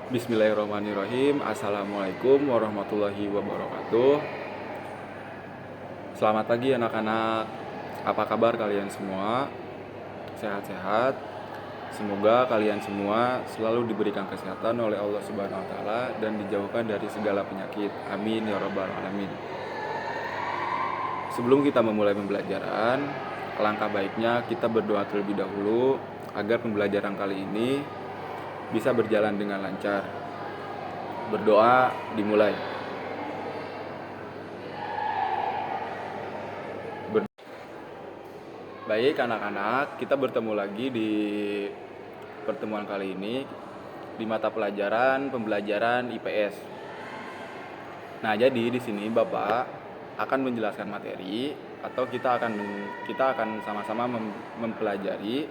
Bismillahirrahmanirrahim. Assalamualaikum warahmatullahi wabarakatuh. Selamat pagi anak-anak. Apa kabar kalian semua? Sehat-sehat. Semoga kalian semua selalu diberikan kesehatan oleh Allah Subhanahu wa taala dan dijauhkan dari segala penyakit. Amin ya rabbal alamin. Sebelum kita memulai pembelajaran, alangkah baiknya kita berdoa terlebih dahulu agar pembelajaran kali ini bisa berjalan dengan lancar. Berdoa dimulai. Baik anak-anak, kita bertemu lagi di pertemuan kali ini di mata pelajaran pembelajaran IPS. Nah, jadi di sini Bapak akan menjelaskan materi atau kita akan sama-sama mempelajari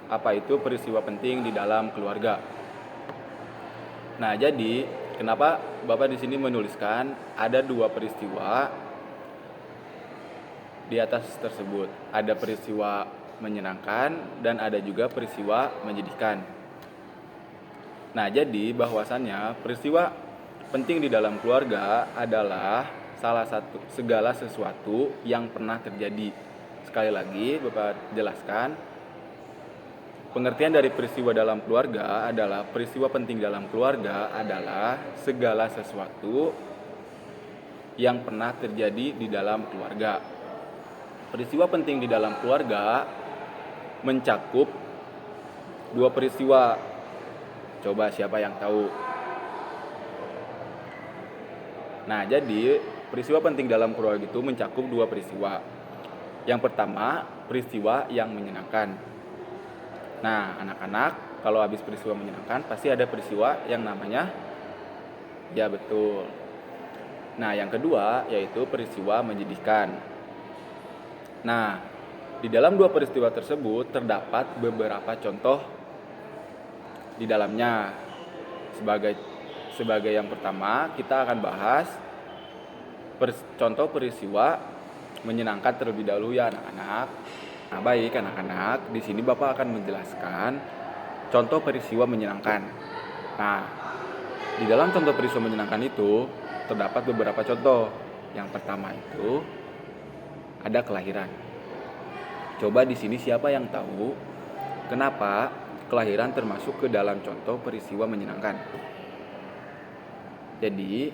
apa itu peristiwa penting di dalam keluarga. Nah, jadi kenapa Bapak di sini menuliskan ada dua peristiwa di atas tersebut? Ada peristiwa menyenangkan dan ada juga peristiwa menyedihkan. Nah, jadi bahwasannya peristiwa penting di dalam keluarga adalah segala sesuatu yang pernah terjadi. Sekali lagi Bapak jelaskan, pengertian dari peristiwa dalam keluarga adalah peristiwa penting dalam keluarga adalah segala sesuatu yang pernah terjadi di dalam keluarga. Peristiwa penting di dalam keluarga mencakup dua peristiwa. Coba siapa yang tahu? Nah, jadi peristiwa penting dalam keluarga itu mencakup dua peristiwa. Yang pertama, peristiwa yang menyenangkan. Nah, anak-anak, kalau habis peristiwa menyenangkan pasti ada peristiwa yang namanya, ya betul. Nah, yang kedua yaitu peristiwa menyedihkan. Nah, di dalam dua peristiwa tersebut terdapat beberapa contoh di dalamnya. Sebagai yang pertama, kita akan bahas contoh peristiwa menyenangkan terlebih dahulu ya anak-anak. Nah, baik anak-anak, di sini Bapak akan menjelaskan contoh peristiwa menyenangkan. Nah, di dalam contoh peristiwa menyenangkan itu terdapat beberapa contoh. Yang pertama itu ada kelahiran. Coba di sini siapa yang tahu kenapa kelahiran termasuk ke dalam contoh peristiwa menyenangkan? Jadi,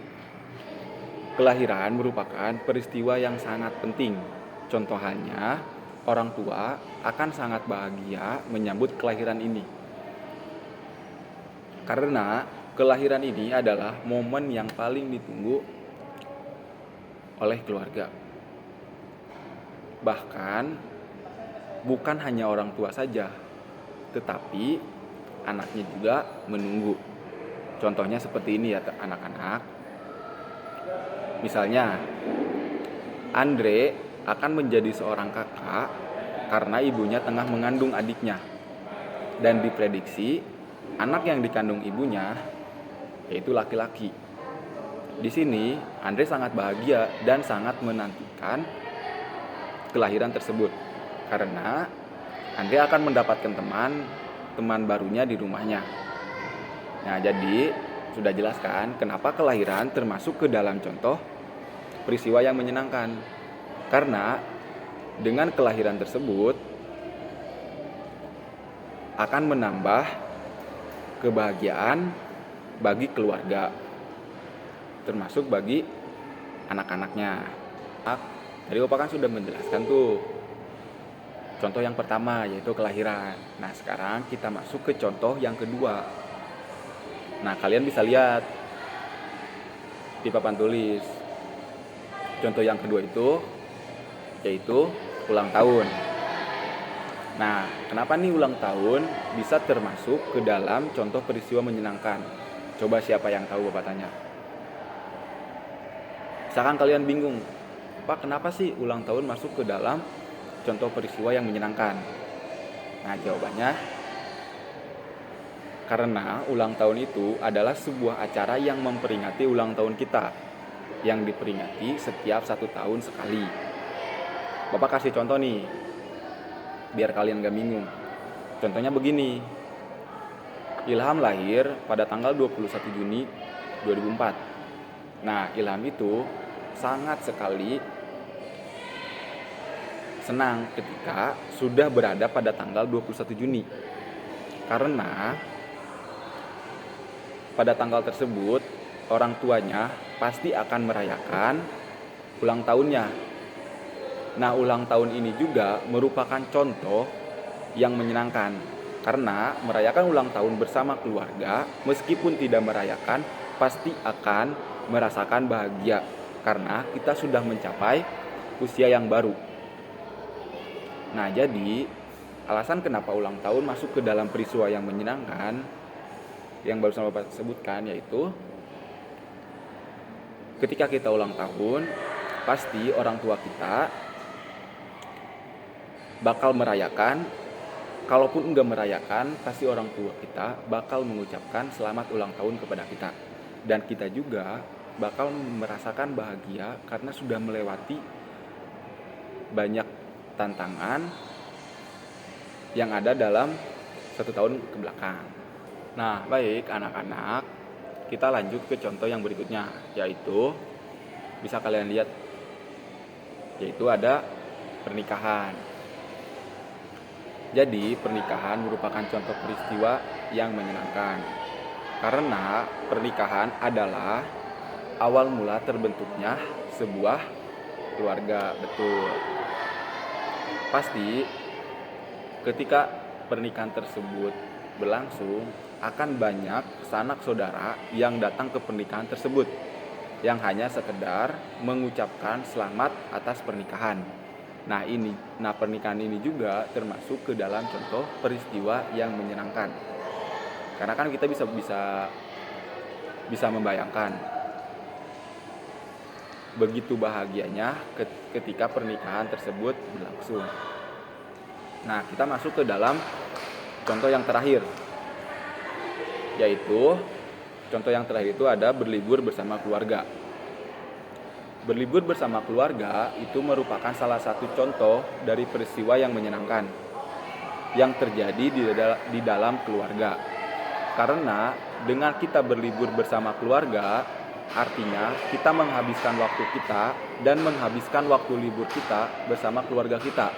kelahiran merupakan peristiwa yang sangat penting. Contoh halnya, orang tua akan sangat bahagia menyambut kelahiran ini. Karena kelahiran ini adalah momen yang paling ditunggu oleh keluarga. Bahkan bukan hanya orang tua saja, tetapi anaknya juga menunggu. Contohnya seperti ini ya anak-anak. Misalnya, Andre akan menjadi seorang kakak karena ibunya tengah mengandung adiknya. Dan diprediksi anak yang dikandung ibunya yaitu laki-laki. Di sini Andre sangat bahagia dan sangat menantikan kelahiran tersebut karena Andre akan mendapatkan teman barunya di rumahnya. Nah, jadi sudah jelaskan kenapa kelahiran termasuk ke dalam contoh peristiwa yang menyenangkan. Karena dengan kelahiran tersebut akan menambah kebahagiaan bagi keluarga, termasuk bagi anak-anaknya. Tadi Bapak kan sudah menjelaskan tuh contoh yang pertama yaitu kelahiran. Nah, sekarang kita masuk ke contoh yang kedua. Nah, kalian bisa lihat di papan tulis. Contoh yang kedua itu yaitu ulang tahun. Nah, kenapa nih ulang tahun bisa termasuk ke dalam contoh peristiwa menyenangkan? Coba siapa yang tahu, Bapak tanya. Misalkan kalian bingung, Pak, kenapa sih ulang tahun masuk ke dalam contoh peristiwa yang menyenangkan? Nah, jawabannya karena ulang tahun itu adalah sebuah acara yang memperingati ulang tahun kita, yang diperingati setiap 1 tahun sekali. Bapak kasih contoh nih, biar kalian gak bingung. Contohnya begini, Ilham lahir pada tanggal 21 Juni 2004. Nah, Ilham itu sangat sekali senang ketika sudah berada pada tanggal 21 Juni. Karena pada tanggal tersebut orang tuanya pasti akan merayakan ulang tahunnya. Nah, ulang tahun ini juga merupakan contoh yang menyenangkan karena merayakan ulang tahun bersama keluarga meskipun tidak merayakan pasti akan merasakan bahagia karena kita sudah mencapai usia yang baru. Nah, jadi alasan kenapa ulang tahun masuk ke dalam peristiwa yang menyenangkan yang barusan Bapak sebutkan yaitu ketika kita ulang tahun pasti orang tua kita bakal merayakan. Kalaupun enggak merayakan, pasti orang tua kita bakal mengucapkan selamat ulang tahun kepada kita. Dan kita juga bakal merasakan bahagia karena sudah melewati banyak tantangan yang ada dalam 1 tahun ke belakang. Nah, baik anak-anak, kita lanjut ke contoh yang berikutnya, yaitu bisa kalian lihat, yaitu ada pernikahan. Jadi, pernikahan merupakan contoh peristiwa yang menyenangkan. Karena pernikahan adalah awal mula terbentuknya sebuah keluarga, betul. Pasti ketika pernikahan tersebut berlangsung, akan banyak sanak saudara yang datang ke pernikahan tersebut yang hanya sekedar mengucapkan selamat atas pernikahan. Nah, pernikahan ini juga termasuk ke dalam contoh peristiwa yang menyenangkan. Karena kan kita bisa membayangkan begitu bahagianya ketika pernikahan tersebut berlangsung. Nah, kita masuk ke dalam contoh yang terakhir. Yaitu contoh yang terakhir itu ada berlibur bersama keluarga. Berlibur bersama keluarga itu merupakan salah satu contoh dari peristiwa yang menyenangkan yang terjadi di dalam keluarga. Karena dengan kita berlibur bersama keluarga, artinya kita menghabiskan waktu kita dan menghabiskan waktu libur kita bersama keluarga kita.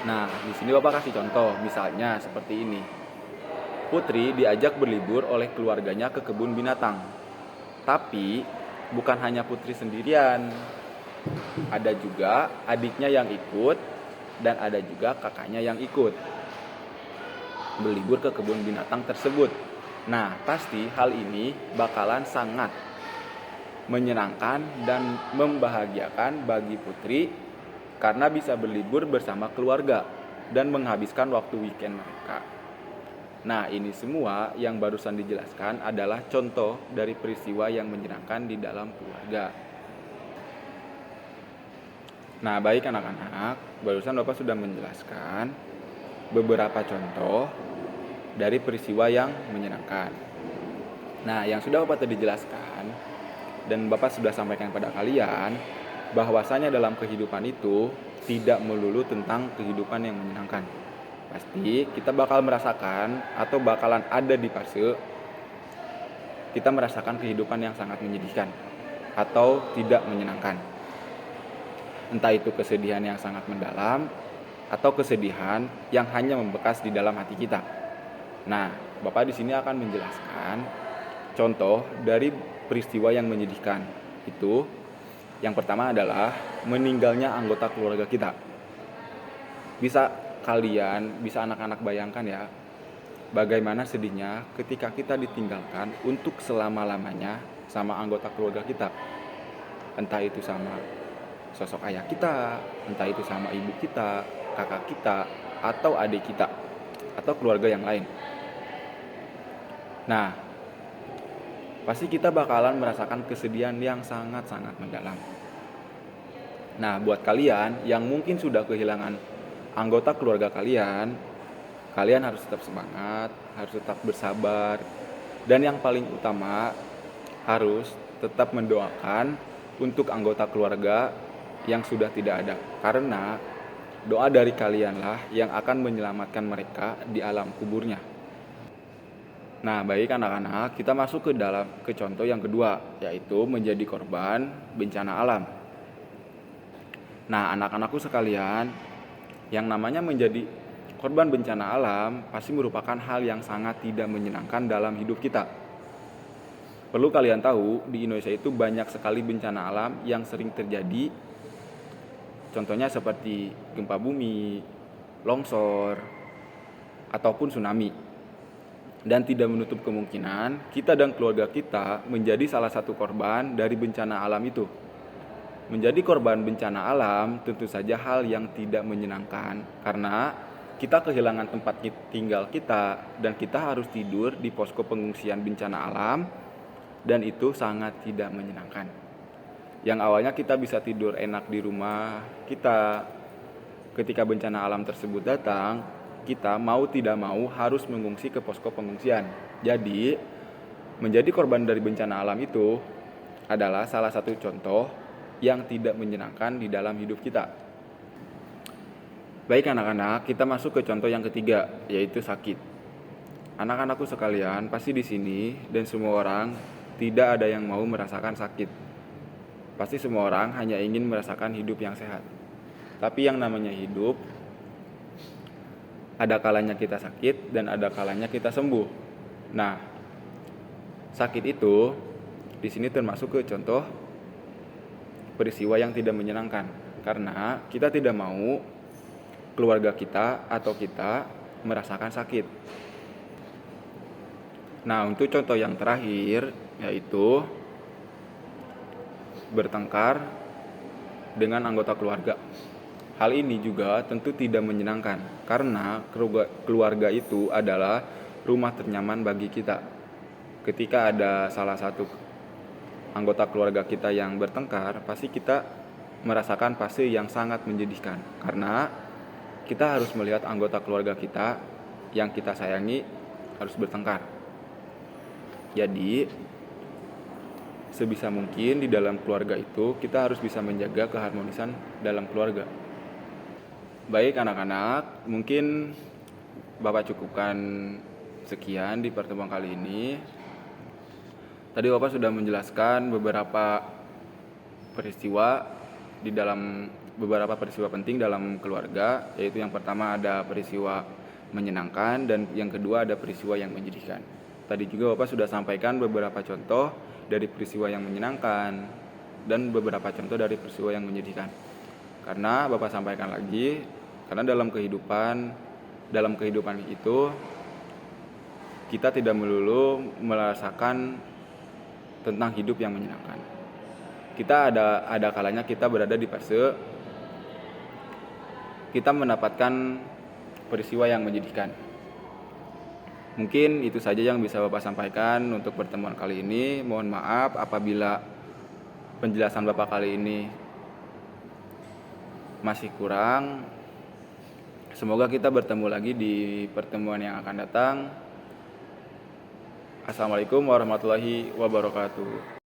Nah, di sini Bapak kasih contoh, misalnya seperti ini. Putri diajak berlibur oleh keluarganya ke kebun binatang. Tapi bukan hanya Putri sendirian, ada juga adiknya yang ikut dan ada juga kakaknya yang ikut berlibur ke kebun binatang tersebut. Nah, pasti hal ini bakalan sangat menyenangkan dan membahagiakan bagi Putri karena bisa berlibur bersama keluarga dan menghabiskan waktu weekend mereka. Nah, ini semua yang barusan dijelaskan adalah contoh dari peristiwa yang menyenangkan di dalam keluarga. Nah, baik anak-anak, barusan Bapak sudah menjelaskan beberapa contoh dari peristiwa yang menyenangkan. Nah, yang sudah Bapak tadi jelaskan dan Bapak sudah sampaikan pada kalian bahwasanya dalam kehidupan itu tidak melulu tentang kehidupan yang menyenangkan. Pasti kita bakal merasakan atau bakalan ada di fase kita merasakan kehidupan yang sangat menyedihkan atau tidak menyenangkan. Entah itu kesedihan yang sangat mendalam atau kesedihan yang hanya membekas di dalam hati kita. Nah, Bapak di sini akan menjelaskan contoh dari peristiwa yang menyedihkan. Itu yang pertama adalah meninggalnya anggota keluarga kita. Bisa anak-anak bayangkan ya, bagaimana sedihnya ketika kita ditinggalkan untuk selama-lamanya sama anggota keluarga kita. Entah itu sama sosok ayah kita, entah itu sama ibu kita, kakak kita, atau adik kita, atau keluarga yang lain. Nah, pasti kita bakalan merasakan kesedihan yang sangat-sangat mendalam. Nah, buat kalian yang mungkin sudah kehilangan anggota keluarga kalian harus tetap semangat, harus tetap bersabar, dan yang paling utama harus tetap mendoakan untuk anggota keluarga yang sudah tidak ada, karena doa dari kalianlah yang akan menyelamatkan mereka di alam kuburnya. Nah, baik anak-anak, kita masuk ke contoh yang kedua, yaitu menjadi korban bencana alam. Nah, anak-anakku sekalian, yang namanya menjadi korban bencana alam pasti merupakan hal yang sangat tidak menyenangkan dalam hidup kita. Perlu kalian tahu, di Indonesia itu banyak sekali bencana alam yang sering terjadi. Contohnya seperti gempa bumi, longsor, ataupun tsunami. Dan tidak menutup kemungkinan kita dan keluarga kita menjadi salah satu korban dari bencana alam itu. Menjadi korban bencana alam tentu saja hal yang tidak menyenangkan karena kita kehilangan tempat tinggal kita dan kita harus tidur di posko pengungsian bencana alam dan itu sangat tidak menyenangkan. Yang awalnya kita bisa tidur enak di rumah kita, ketika bencana alam tersebut datang, kita mau tidak mau harus mengungsi ke posko pengungsian. Jadi, menjadi korban dari bencana alam itu adalah salah satu contoh yang tidak menyenangkan di dalam hidup kita. Baik anak-anak, kita masuk ke contoh yang ketiga, yaitu sakit. Anak-anakku sekalian, pasti di sini dan semua orang tidak ada yang mau merasakan sakit. Pasti semua orang hanya ingin merasakan hidup yang sehat. Tapi yang namanya hidup, ada kalanya kita sakit dan ada kalanya kita sembuh. Nah, sakit itu di sini termasuk ke contoh peristiwa yang tidak menyenangkan karena kita tidak mau keluarga kita atau kita merasakan sakit. Nah, untuk contoh yang terakhir yaitu bertengkar dengan anggota keluarga. Hal ini juga tentu tidak menyenangkan karena keluarga itu adalah rumah ternyaman bagi kita. Ketika ada salah satu anggota keluarga kita yang bertengkar, pasti kita merasakan fase yang sangat menyedihkan karena kita harus melihat anggota keluarga kita yang kita sayangi harus bertengkar. Jadi, sebisa mungkin di dalam keluarga itu kita harus bisa menjaga keharmonisan dalam keluarga. Baik anak-anak, mungkin Bapak cukupkan sekian di pertemuan kali ini. Tadi Bapak sudah menjelaskan beberapa peristiwa penting dalam keluarga, yaitu yang pertama ada peristiwa menyenangkan dan yang kedua ada peristiwa yang menyedihkan. Tadi juga Bapak sudah sampaikan beberapa contoh dari peristiwa yang menyenangkan dan beberapa contoh dari peristiwa yang menyedihkan. Karena Bapak sampaikan lagi, karena dalam kehidupan itu kita tidak melulu merasakan tentang hidup yang menyenangkan. Kita ada kalanya kita berada di fase kita mendapatkan peristiwa yang menyedihkan. Mungkin itu saja yang bisa Bapak sampaikan untuk pertemuan kali ini. Mohon maaf apabila penjelasan Bapak kali ini masih kurang. Semoga kita bertemu lagi di pertemuan yang akan datang. Assalamualaikum warahmatullahi wabarakatuh.